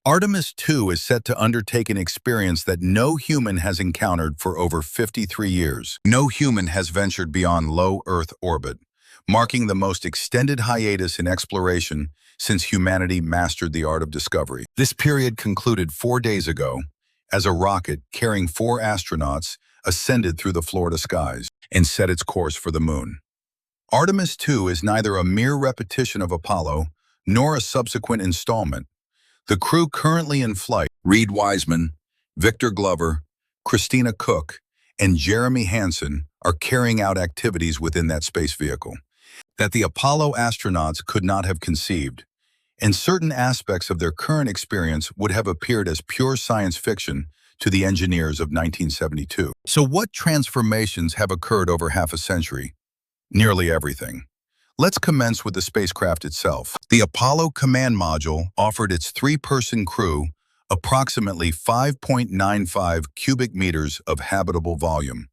Artemis II is set to undertake an experience that no human has encountered for over 53 years. No human has ventured beyond low Earth orbit, marking the most extended hiatus in exploration since humanity mastered the art of discovery. This period concluded 4 days ago as a rocket carrying 4 astronauts ascended through the Florida skies and set its course for the moon. Artemis II is neither a mere repetition of Apollo nor a subsequent installment. The crew currently in flight, Reid Wiseman, Victor Glover, Christina Koch, and Jeremy Hansen, are carrying out activities within that space vehicle that the Apollo astronauts could not have conceived, and certain aspects of their current experience would have appeared as pure science fiction to the engineers of 1972. So what transformations have occurred over half a century? Nearly everything. Let's commence with the spacecraft itself. The Apollo Command Module offered its 3-person crew approximately 5.95 cubic meters of habitable volume,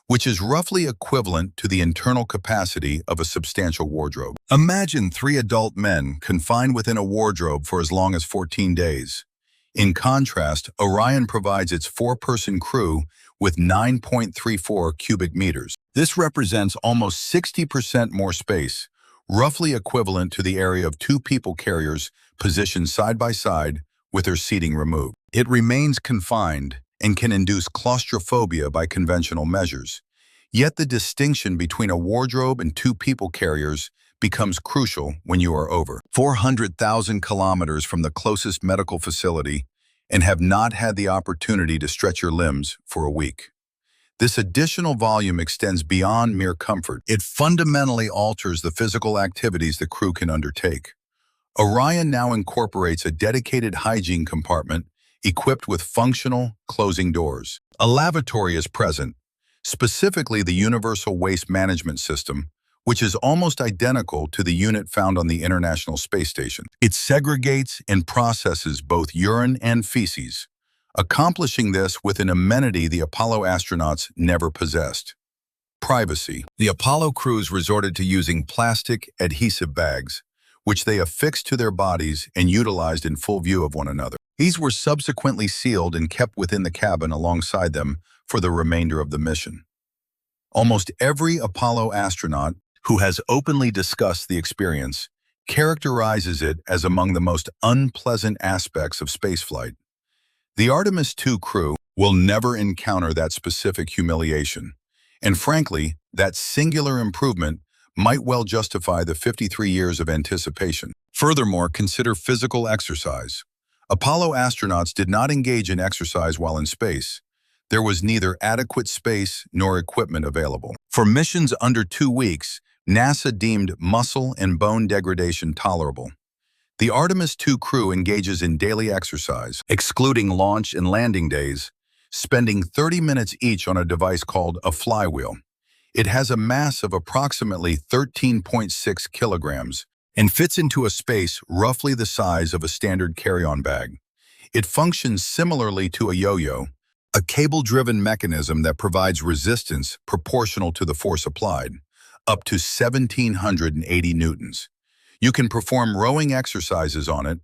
which is roughly equivalent to the internal capacity of a substantial wardrobe. Imagine 3 adult men confined within a wardrobe for as long as 14 days. In contrast, Orion provides its 4-person crew with 9.34 cubic meters. This represents almost 60% more space, roughly equivalent to the area of 2 people carriers positioned side by side with their seating removed. It remains confined and can induce claustrophobia by conventional measures. Yet the distinction between a wardrobe and 2 people carriers becomes crucial when you are over 400,000 kilometers from the closest medical facility and have not had the opportunity to stretch your limbs for a week. This additional volume extends beyond mere comfort. It fundamentally alters the physical activities the crew can undertake. Orion now incorporates a dedicated hygiene compartment equipped with functional closing doors. A lavatory is present, specifically the Universal Waste Management System, which is almost identical to the unit found on the International Space Station. It segregates and processes both urine and feces, accomplishing this with an amenity the Apollo astronauts never possessed: privacy. The Apollo crews resorted to using plastic adhesive bags, which they affixed to their bodies and utilized in full view of one another. These were subsequently sealed and kept within the cabin alongside them for the remainder of the mission. Almost every Apollo astronaut who has openly discussed the experience characterizes it as among the most unpleasant aspects of spaceflight. The Artemis II crew will never encounter that specific humiliation, and frankly, that singular improvement might well justify the 53 years of anticipation. Furthermore, consider physical exercise. Apollo astronauts did not engage in exercise while in space. There was neither adequate space nor equipment available. For missions under 2 weeks, NASA deemed muscle and bone degradation tolerable. The Artemis II crew engages in daily exercise, excluding launch and landing days, spending 30 minutes each on a device called a flywheel. It has a mass of approximately 13.6 kilograms and fits into a space roughly the size of a standard carry-on bag. It functions similarly to a yo-yo, a cable-driven mechanism that provides resistance proportional to the force applied, up to 1,780 newtons. You can perform rowing exercises on it,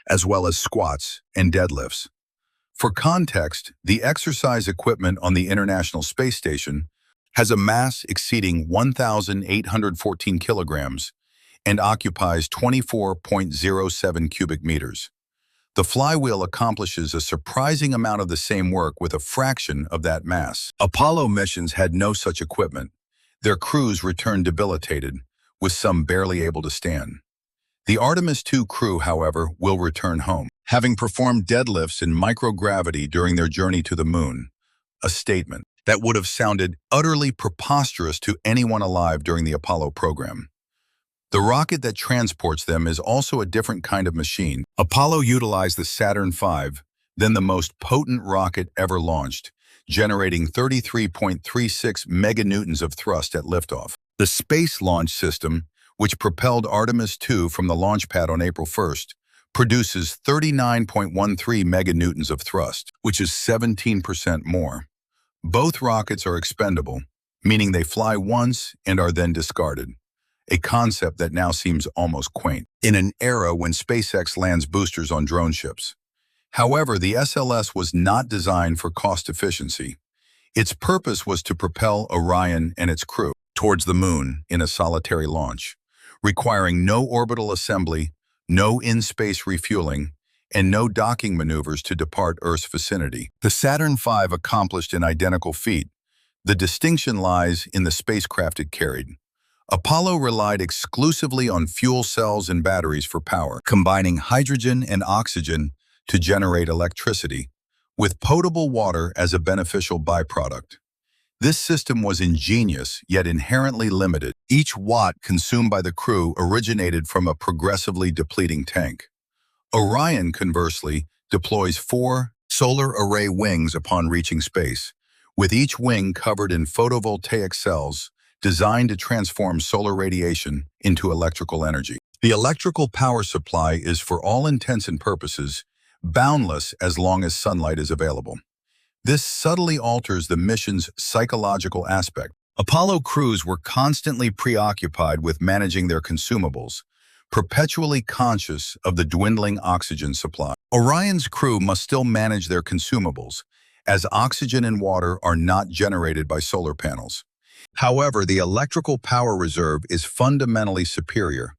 as well as squats and deadlifts. For context, the exercise equipment on the International Space Station has a mass exceeding 1,814 kilograms and occupies 24.07 cubic meters. The flywheel accomplishes a surprising amount of the same work with a fraction of that mass. Apollo missions had no such equipment. Their crews returned debilitated, with some barely able to stand. The Artemis II crew, however, will return home, having performed deadlifts in microgravity during their journey to the moon, a statement that would have sounded utterly preposterous to anyone alive during the Apollo program. The rocket that transports them is also a different kind of machine. Apollo utilized the Saturn V, then the most potent rocket ever launched, generating 33.36 meganewtons of thrust at liftoff. The Space Launch System, which propelled Artemis II from the launch pad on April 1st, produces 39.13 meganewtons of thrust, which is 17% more. Both rockets are expendable, meaning they fly once and are then discarded, a concept that now seems almost quaint in an era when SpaceX lands boosters on drone ships. However, the SLS was not designed for cost efficiency. Its purpose was to propel Orion and its crew towards the moon in a solitary launch, requiring no orbital assembly, no in-space refueling, and no docking maneuvers to depart Earth's vicinity. The Saturn V accomplished an identical feat. The distinction lies in the spacecraft it carried. Apollo relied exclusively on fuel cells and batteries for power, combining hydrogen and oxygen to generate electricity, with potable water as a beneficial byproduct. This system was ingenious, yet inherently limited. Each watt consumed by the crew originated from a progressively depleting tank. Orion, conversely, deploys 4 solar array wings upon reaching space, with each wing covered in photovoltaic cells designed to transform solar radiation into electrical energy. The electrical power supply is, for all intents and purposes, boundless as long as sunlight is available. This subtly alters the mission's psychological aspect. Apollo crews were constantly preoccupied with managing their consumables, perpetually conscious of the dwindling oxygen supply. Orion's crew must still manage their consumables, as oxygen and water are not generated by solar panels. However, the electrical power reserve is fundamentally superior,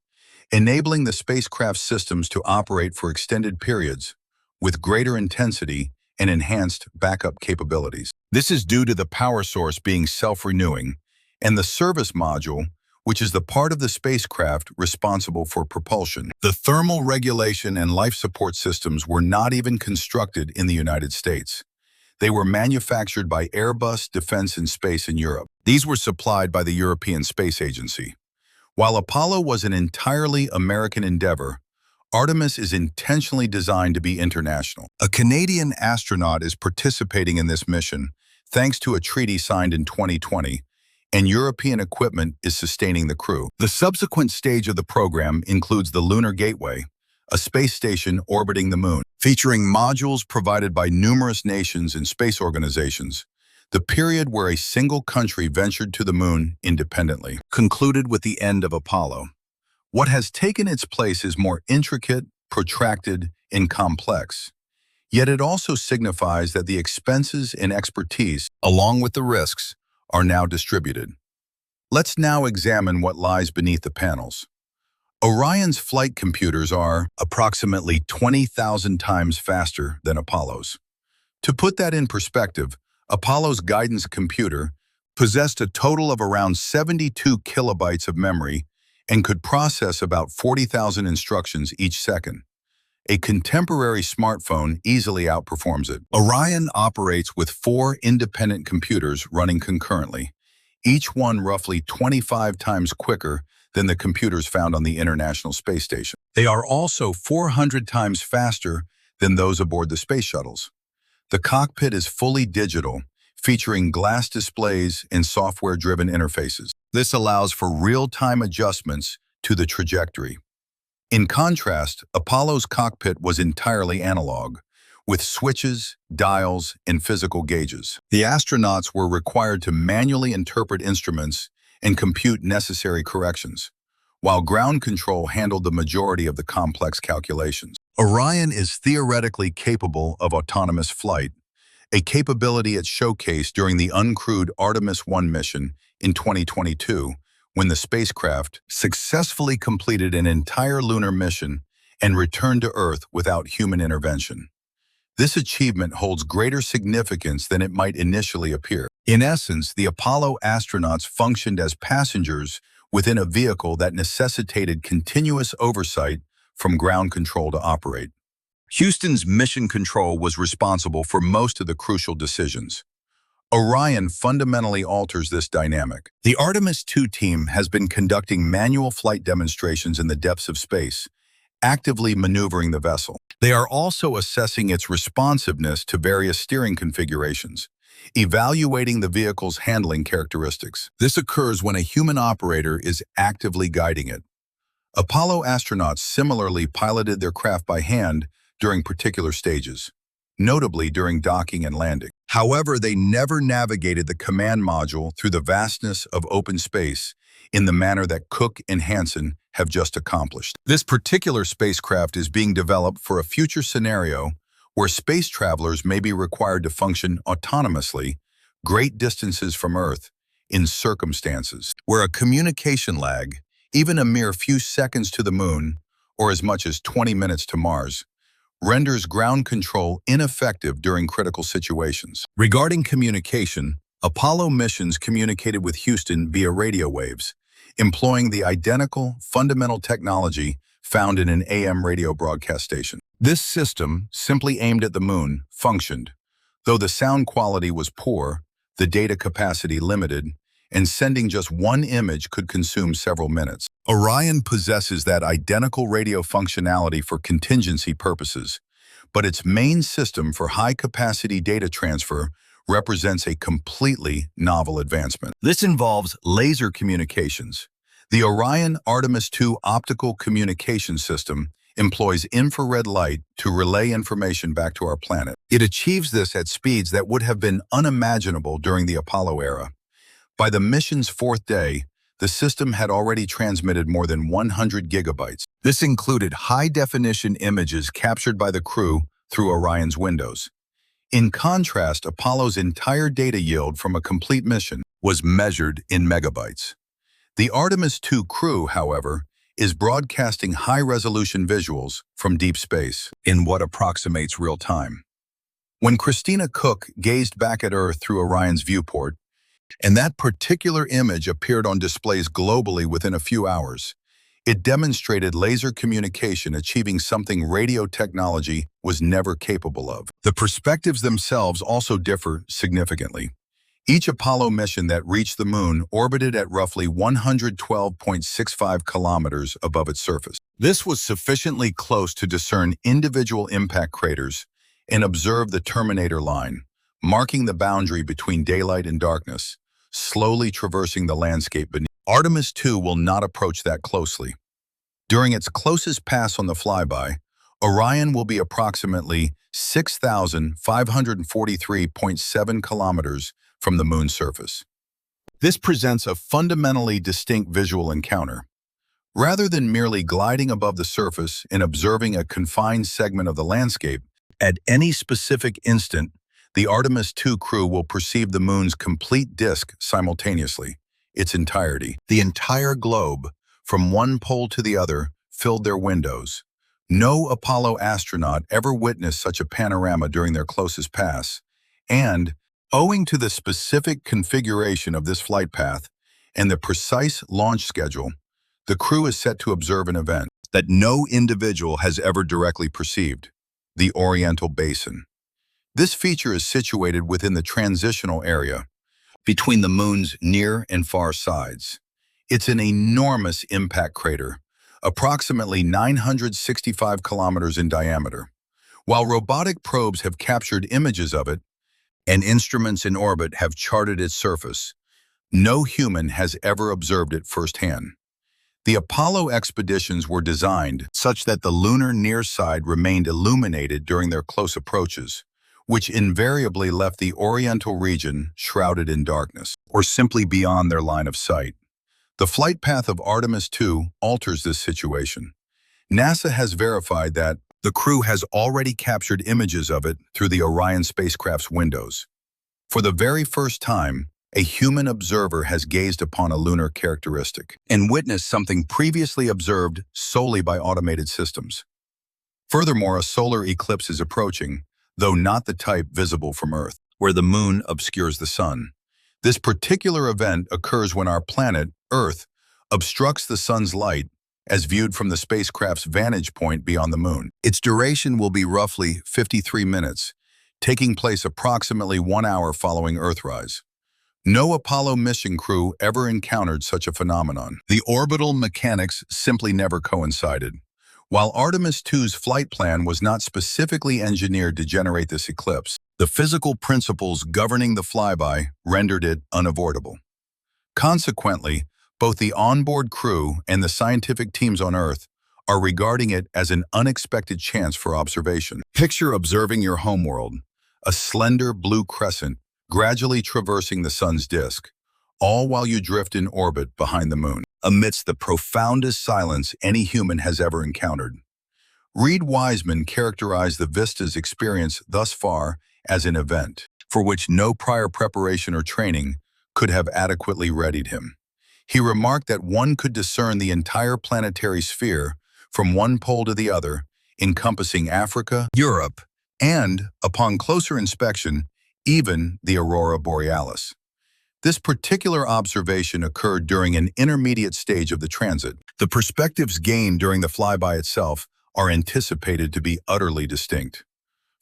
enabling the spacecraft systems to operate for extended periods with greater intensity and enhanced backup capabilities. This is due to the power source being self-renewing and the service module, which is the part of the spacecraft responsible for propulsion. The thermal regulation and life support systems were not even constructed in the United States. They were manufactured by Airbus Defence and Space in Europe. These were supplied by the European Space Agency. While Apollo was an entirely American endeavor, Artemis is intentionally designed to be international. A Canadian astronaut is participating in this mission thanks to a treaty signed in 2020, and European equipment is sustaining the crew. The subsequent stage of the program includes the Lunar Gateway, a space station orbiting the moon, featuring modules provided by numerous nations and space organizations. The period where a single country ventured to the moon independently concluded with the end of Apollo. What has taken its place is more intricate, protracted, and complex. Yet it also signifies that the expenses and expertise, along with the risks, are now distributed. Let's now examine what lies beneath the panels. Orion's flight computers are approximately 20,000 times faster than Apollo's. To put that in perspective, Apollo's guidance computer possessed a total of around 72 kilobytes of memory and could process about 40,000 instructions each second. A contemporary smartphone easily outperforms it. Orion operates with 4 independent computers running concurrently, each one roughly 25 times quicker than the computers found on the International Space Station. They are also 400 times faster than those aboard the space shuttles. The cockpit is fully digital, featuring glass displays and software-driven interfaces. This allows for real-time adjustments to the trajectory. In contrast, Apollo's cockpit was entirely analog, with switches, dials, and physical gauges. The astronauts were required to manually interpret instruments and compute necessary corrections, while ground control handled the majority of the complex calculations. Orion is theoretically capable of autonomous flight, a capability it showcased during the uncrewed Artemis I mission in 2022, when the spacecraft successfully completed an entire lunar mission and returned to Earth without human intervention. This achievement holds greater significance than it might initially appear. In essence, the Apollo astronauts functioned as passengers within a vehicle that necessitated continuous oversight from ground control to operate. Houston's mission control was responsible for most of the crucial decisions. Orion fundamentally alters this dynamic. The Artemis II team has been conducting manual flight demonstrations in the depths of space, actively maneuvering the vessel. They are also assessing its responsiveness to various steering configurations, evaluating the vehicle's handling characteristics. This occurs when a human operator is actively guiding it. Apollo astronauts similarly piloted their craft by hand during particular stages, notably during docking and landing. However, they never navigated the command module through the vastness of open space in the manner that Koch and Hansen have just accomplished. This particular spacecraft is being developed for a future scenario where space travelers may be required to function autonomously great distances from Earth in circumstances where a communication lag, even a mere few seconds to the Moon, or as much as 20 minutes to Mars, renders ground control ineffective during critical situations. Regarding communication, Apollo missions communicated with Houston via radio waves, employing the identical fundamental technology found in an AM radio broadcast station. This system, simply aimed at the Moon, functioned, though the sound quality was poor, the data capacity limited, and sending just one image could consume several minutes. Orion possesses that identical radio functionality for contingency purposes, but its main system for high-capacity data transfer represents a completely novel advancement. This involves laser communications. The Orion Artemis II optical communication system employs infrared light to relay information back to our planet. It achieves this at speeds that would have been unimaginable during the Apollo era. By the mission's fourth day, the system had already transmitted more than 100 gigabytes. This included high-definition images captured by the crew through Orion's windows. In contrast, Apollo's entire data yield from a complete mission was measured in megabytes. The Artemis II crew, however, is broadcasting high-resolution visuals from deep space in what approximates real time. When Christina Koch gazed back at Earth through Orion's viewport, and that particular image appeared on displays globally within a few hours, it demonstrated laser communication achieving something radio technology was never capable of. The perspectives themselves also differ significantly. Each Apollo mission that reached the Moon orbited at roughly 112.65 kilometers above its surface. This was sufficiently close to discern individual impact craters and observe the Terminator line, marking the boundary between daylight and darkness, slowly traversing the landscape beneath. Artemis II will not approach that closely. During its closest pass on the flyby, Orion will be approximately 6,543.7 kilometers from the Moon's surface. This presents a fundamentally distinct visual encounter. Rather than merely gliding above the surface and observing a confined segment of the landscape, at any specific instant, the Artemis II crew will perceive the Moon's complete disk simultaneously, its entirety. The entire globe, from one pole to the other, filled their windows. No Apollo astronaut ever witnessed such a panorama during their closest pass, and, owing to the specific configuration of this flight path and the precise launch schedule, the crew is set to observe an event that no individual has ever directly perceived: the Orientale basin. This feature is situated within the transitional area between the Moon's near and far sides. It's an enormous impact crater, approximately 965 kilometers in diameter. While robotic probes have captured images of it, and instruments in orbit have charted its surface, no human has ever observed it firsthand. The Apollo expeditions were designed such that the lunar near side remained illuminated during their close approaches, which invariably left the Oriental region shrouded in darkness, or simply beyond their line of sight. The flight path of Artemis II alters this situation. NASA has verified that the crew has already captured images of it through the Orion spacecraft's windows. For the very first time, a human observer has gazed upon a lunar characteristic and witnessed something previously observed solely by automated systems. Furthermore, a solar eclipse is approaching, though not the type visible from Earth, where the Moon obscures the Sun. This particular event occurs when our planet, Earth, obstructs the Sun's light as viewed from the spacecraft's vantage point beyond the Moon. Its duration will be roughly 53 minutes, taking place approximately 1 hour following Earthrise. No Apollo mission crew ever encountered such a phenomenon. The orbital mechanics simply never coincided. While Artemis II's flight plan was not specifically engineered to generate this eclipse, the physical principles governing the flyby rendered it unavoidable. Consequently, both the onboard crew and the scientific teams on Earth are regarding it as an unexpected chance for observation. Picture observing your homeworld, a slender blue crescent gradually traversing the Sun's disk, all while you drift in orbit behind the Moon, amidst the profoundest silence any human has ever encountered. Reid Wiseman characterized the Vista's experience thus far as an event for which no prior preparation or training could have adequately readied him. He remarked that one could discern the entire planetary sphere from one pole to the other, encompassing Africa, Europe, and, upon closer inspection, even the aurora borealis. This particular observation occurred during an intermediate stage of the transit. The perspectives gained during the flyby itself are anticipated to be utterly distinct.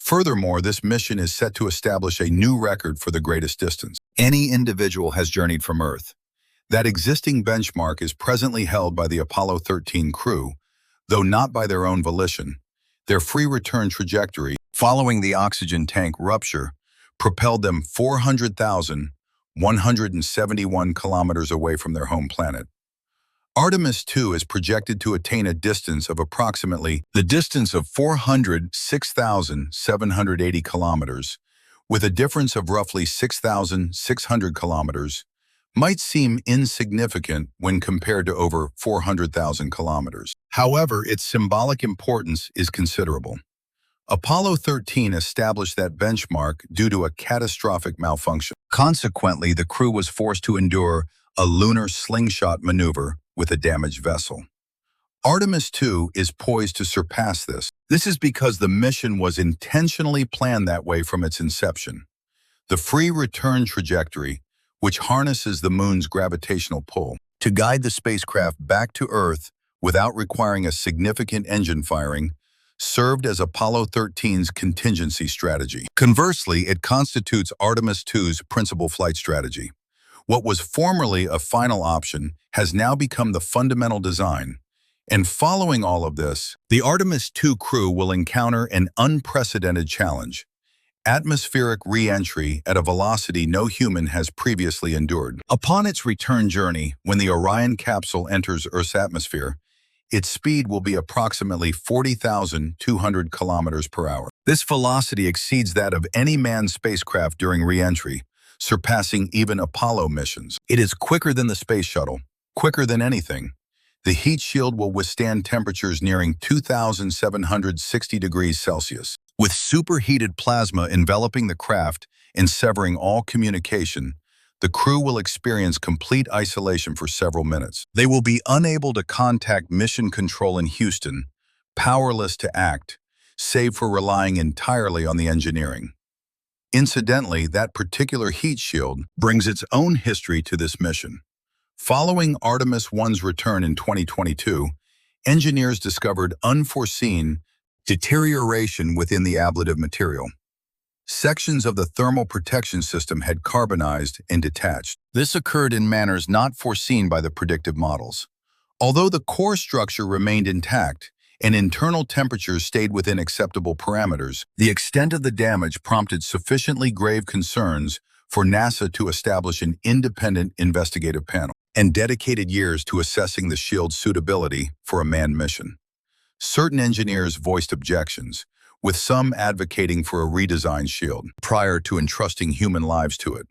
Furthermore, this mission is set to establish a new record for the greatest distance any individual has journeyed from Earth. That existing benchmark is presently held by the Apollo 13 crew, though not by their own volition. Their free return trajectory, following the oxygen tank rupture, propelled them 400,171 kilometers away from their home planet. Artemis II is projected to attain a distance of approximately the distance of 406,780 kilometers, with a difference of roughly 6,600 kilometers, might seem insignificant when compared to over 400,000 kilometers. However, its symbolic importance is considerable. Apollo 13 established that benchmark due to a catastrophic malfunction. Consequently, the crew was forced to endure a lunar slingshot maneuver with a damaged vessel. Artemis II is poised to surpass this. This is because the mission was intentionally planned that way from its inception. The free return trajectory, which harnesses the moon's gravitational pull to guide the spacecraft back to Earth without requiring a significant engine firing, served as Apollo 13's contingency strategy. Conversely, it constitutes Artemis II's principal flight strategy. What was formerly a final option has now become the fundamental design. And following all of this, the Artemis II crew will encounter an unprecedented challenge: atmospheric re-entry at a velocity no human has previously endured. Upon its return journey, when the Orion capsule enters Earth's atmosphere, its speed will be approximately 40,200 kilometers per hour. This velocity exceeds that of any manned spacecraft during re-entry, surpassing even Apollo missions. It is quicker than the space shuttle, quicker than anything. The heat shield will withstand temperatures nearing 2,760 degrees Celsius. With superheated plasma enveloping the craft and severing all communication, the crew will experience complete isolation for several minutes. They will be unable to contact mission control in Houston, powerless to act, save for relying entirely on the engineering. Incidentally, that particular heat shield brings its own history to this mission. Following Artemis I's return in 2022, engineers discovered unforeseen deterioration within the ablative material. Sections of the thermal protection system had carbonized and detached. This occurred in manners not foreseen by the predictive models. Although the core structure remained intact and internal temperatures stayed within acceptable parameters, the extent of the damage prompted sufficiently grave concerns for NASA to establish an independent investigative panel and dedicated years to assessing the shield's suitability for a manned mission. Certain engineers voiced objections, with some advocating for a redesigned shield prior to entrusting human lives to it.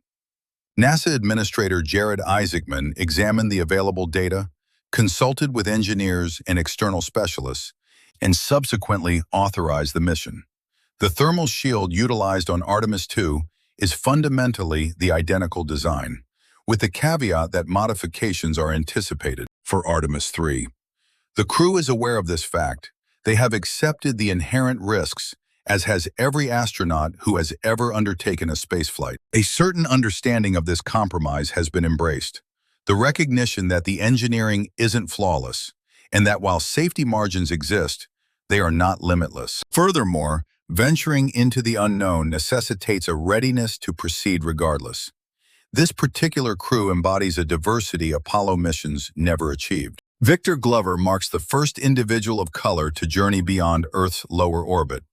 NASA Administrator Jeremy Hansen examined the available data, consulted with engineers and external specialists, and subsequently authorized the mission. The thermal shield utilized on Artemis II is fundamentally the identical design, with the caveat that modifications are anticipated for Artemis III. The crew is aware of this fact. They have accepted the inherent risks, as has every astronaut who has ever undertaken a spaceflight. A certain understanding of this compromise has been embraced. The recognition that the engineering isn't flawless, and that while safety margins exist, they are not limitless. Furthermore, venturing into the unknown necessitates a readiness to proceed regardless. This particular crew embodies a diversity Apollo missions never achieved. Victor Glover marks the first individual of color to journey beyond Earth's lower orbit,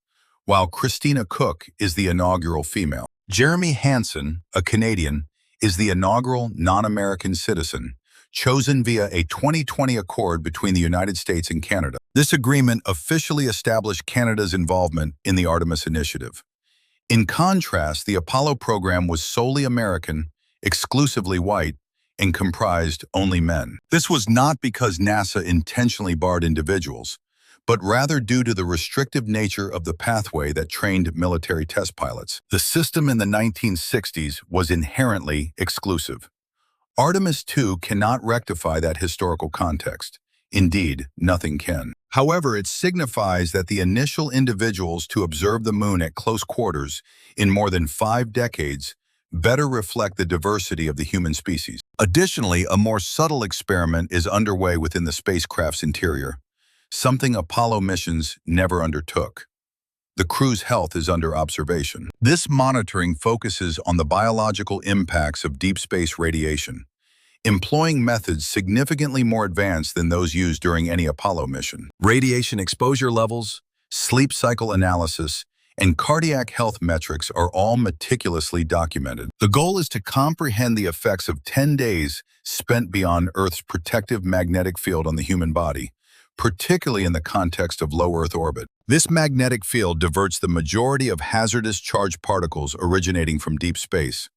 while Christina Koch is the inaugural female. Jeremy Hansen, a Canadian, is the inaugural non-American citizen, chosen via a 2020 accord between the United States and Canada. This agreement officially established Canada's involvement in the Artemis initiative. In contrast, the Apollo program was solely American, exclusively white, and comprised only men. This was not because NASA intentionally barred individuals, but rather due to the restrictive nature of the pathway that trained military test pilots. The system in the 1960s was inherently exclusive. Artemis II cannot rectify that historical context. Indeed, nothing can. However, it signifies that the initial individuals to observe the moon at close quarters in more than 5 decades better reflect the diversity of the human species. Additionally, a more subtle experiment is underway within the spacecraft's interior, something Apollo missions never undertook. The crew's health is under observation. This monitoring focuses on the biological impacts of deep space radiation, employing methods significantly more advanced than those used during any Apollo mission. Radiation exposure levels, sleep cycle analysis, and cardiac health metrics are all meticulously documented. The goal is to comprehend the effects of 10 days spent beyond Earth's protective magnetic field on the human body, particularly in the context of low Earth orbit. This magnetic field diverts the majority of hazardous charged particles originating from deep space,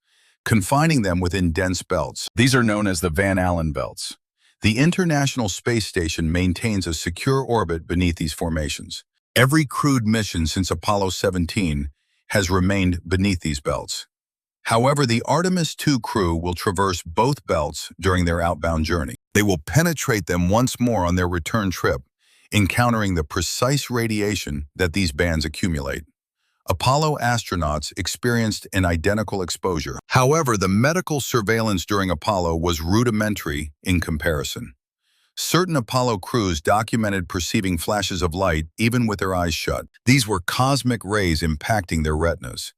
confining them within dense belts. These are known as the Van Allen belts. The International Space Station maintains a secure orbit beneath these formations. Every crewed mission since Apollo 17 has remained beneath these belts. However, the Artemis II crew will traverse both belts during their outbound journey. They will penetrate them once more on their return trip, encountering the precise radiation that these bands accumulate. Apollo astronauts experienced an identical exposure. However, the medical surveillance during Apollo was rudimentary in comparison. Certain Apollo crews documented perceiving flashes of light even with their eyes shut. These were cosmic rays impacting their retinas.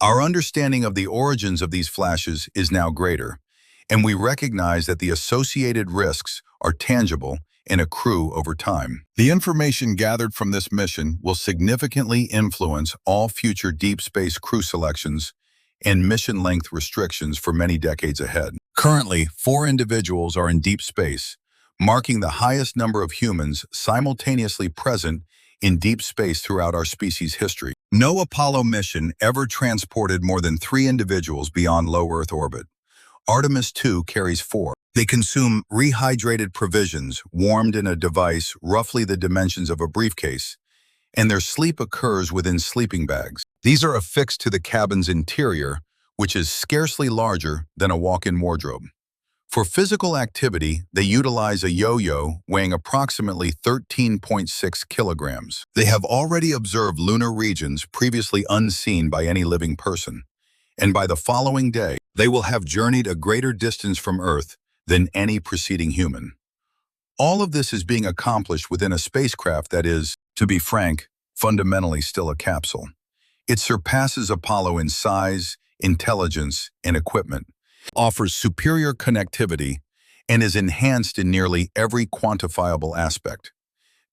Our understanding of the origins of these flashes is now greater, and we recognize that the associated risks are tangible and accrue over time. The information gathered from this mission will significantly influence all future deep space crew selections and mission length restrictions for many decades ahead. Currently, 4 individuals are in deep space, marking the highest number of humans simultaneously present in deep space throughout our species' history. No Apollo mission ever transported more than 3 individuals beyond low Earth orbit. Artemis II carries 4. They consume rehydrated provisions warmed in a device roughly the dimensions of a briefcase, and their sleep occurs within sleeping bags. These are affixed to the cabin's interior, which is scarcely larger than a walk-in wardrobe. For physical activity, they utilize a yo-yo weighing approximately 13.6 kilograms. They have already observed lunar regions previously unseen by any living person, and by the following day, they will have journeyed a greater distance from Earth than any preceding human. All of this is being accomplished within a spacecraft that is, to be frank, fundamentally still a capsule. It surpasses Apollo in size, intelligence, and equipment, offers superior connectivity, and is enhanced in nearly every quantifiable aspect.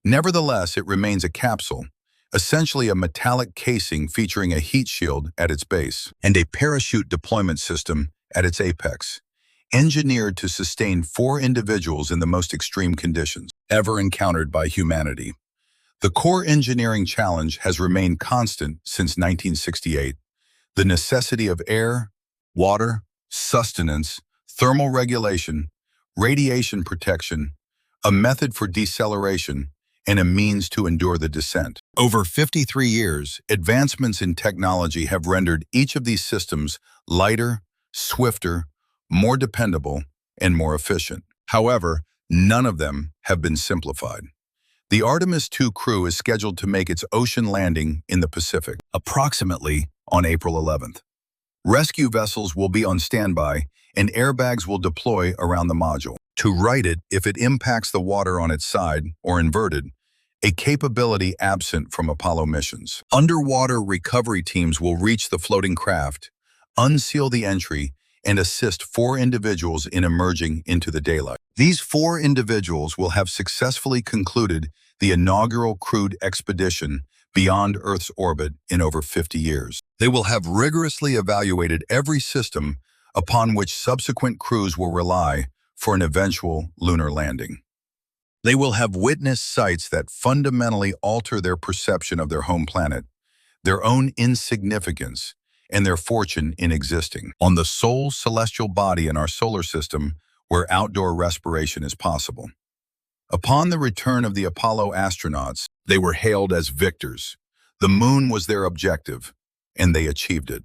Nevertheless, it remains a capsule, essentially a metallic casing featuring a heat shield at its base and a parachute deployment system at its apex, engineered to sustain 4 individuals in the most extreme conditions ever encountered by humanity. The core engineering challenge has remained constant since 1968. The necessity of air, water, sustenance, thermal regulation, radiation protection, a method for deceleration, and a means to endure the descent. Over 53 years, advancements in technology have rendered each of these systems lighter, swifter, more dependable, and more efficient. However, none of them have been simplified. The Artemis II crew is scheduled to make its ocean landing in the Pacific, approximately on April 11th. Rescue vessels will be on standby, and airbags will deploy around the module to right it if it impacts the water on its side or inverted, a capability absent from Apollo missions. Underwater recovery teams will reach the floating craft, unseal the entry, and assist 4 individuals in emerging into the daylight. These 4 individuals will have successfully concluded the inaugural crewed expedition beyond Earth's orbit in over 50 years. They will have rigorously evaluated every system upon which subsequent crews will rely for an eventual lunar landing. They will have witnessed sights that fundamentally alter their perception of their home planet, their own insignificance, and their fortune in existing on the sole celestial body in our solar system where outdoor respiration is possible. Upon the return of the Apollo astronauts, they were hailed as victors. The moon was their objective, and they achieved it.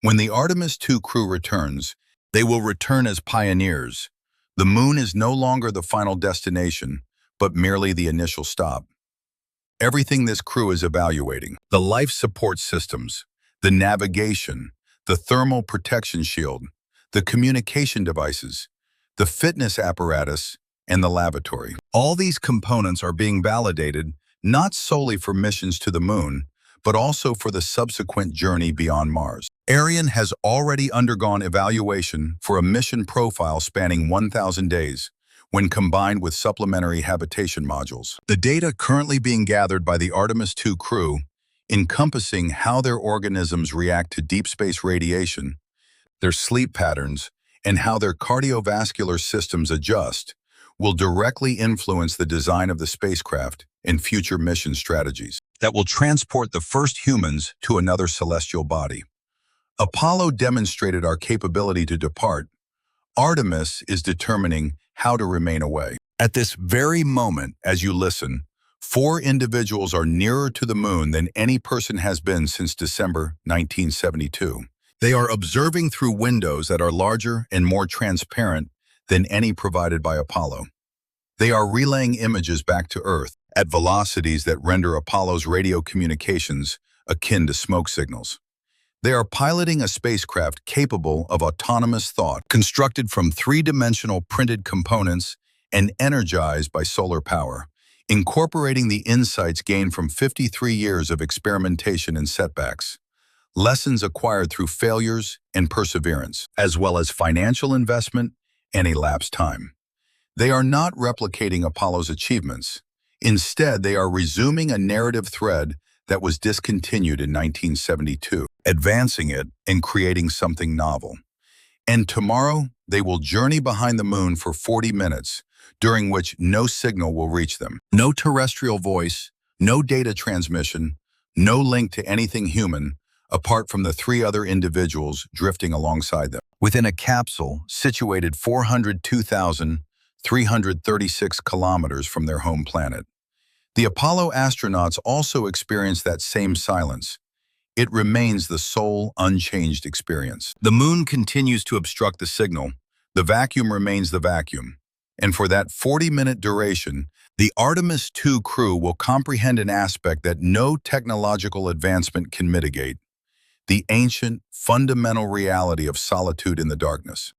When the Artemis II crew returns, they will return as pioneers. The moon is no longer the final destination, but merely the initial stop. Everything this crew is evaluating, the life support systems, the navigation, the thermal protection shield, the communication devices, the fitness apparatus, and the lavatory. All these components are being validated not solely for missions to the moon, but also for the subsequent journey beyond Mars. Ariane has already undergone evaluation for a mission profile spanning 1,000 days, when combined with supplementary habitation modules. The data currently being gathered by the Artemis II crew, encompassing how their organisms react to deep space radiation, their sleep patterns, and how their cardiovascular systems adjust, will directly influence the design of the spacecraft and future mission strategies that will transport the first humans to another celestial body. Apollo demonstrated our capability to depart. Artemis is determining how to remain away. At this very moment, as you listen, 4 individuals are nearer to the moon than any person has been since December 1972. They are observing through windows that are larger and more transparent than any provided by Apollo. They are relaying images back to Earth at velocities that render Apollo's radio communications akin to smoke signals. They are piloting a spacecraft capable of autonomous thought, constructed from 3-dimensional printed components and energized by solar power, incorporating the insights gained from 53 years of experimentation and setbacks, lessons acquired through failures and perseverance, as well as financial investment and elapsed time. They are not replicating Apollo's achievements. Instead, they are resuming a narrative thread that was discontinued in 1972, advancing it and creating something novel. And tomorrow, they will journey behind the moon for 40 minutes, during which no signal will reach them. No terrestrial voice, no data transmission, no link to anything human, apart from the 3 other individuals drifting alongside them. Within a capsule situated 402,336 kilometers from their home planet. The Apollo astronauts also experienced that same silence. It remains the sole, unchanged experience. The moon continues to obstruct the signal. The vacuum remains the vacuum. And for that 40-minute duration, the Artemis II crew will comprehend an aspect that no technological advancement can mitigate: the ancient, fundamental reality of solitude in the darkness.